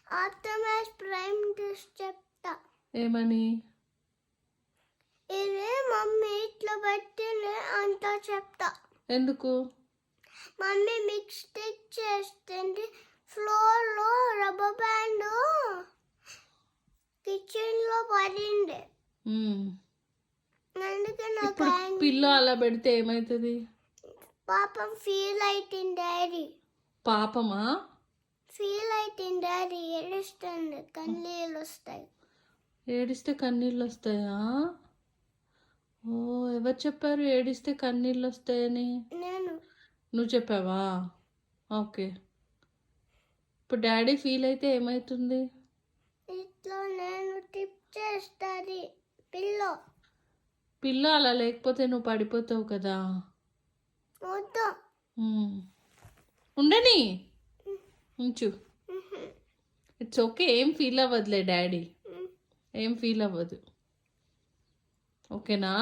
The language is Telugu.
ఆప్టమస్ ప్రైమ్ టెస్ట్ చెప్తా. ఏమని? ఇది మమ్మీ ఇట్లా పెట్టినే అంతా చెప్తా. ఎందుకు? మమ్మీ మిస్టేక్ చేస్తుంది. ఫ్లోర్లో రబ్బర్ బ్యాండ్ కిచెన్లో పడింది. అందుకే నాకు ఇప్పుడు పిల్లో అలా పెడితే ఏమవుతుంది? పాపం ఫీల్ అవుతుంది డాడీ. పాపమా? ఫీల్ అవుతుంది డాడీ. ఏడుస్తుంది, కన్నీళ్ళు వస్తాయి. ఏడిస్తే కన్నీళ్ళు వస్తాయా? ఓ, ఎవరు చెప్పారు ఏడిస్తే కన్నీళ్ళు వస్తాయని? నేను. నువ్వు చెప్పావా? ఓకే. ఇప్పుడు డాడీ ఫీల్ అయితే ఏమవుతుంది? ఇట్లా నేను టిప్ చేస్తుంది పిల్లో. పిల్లో అలా లేకపోతే నువ్వు పడిపోతావు కదా. వద్దు. ఉండని, ఉంచు. ఇట్స్ ఓకే, ఏం ఫీల్ అవ్వదులే డాడీ, ఏం ఫీల్ అవ్వదు. ఓకేనా?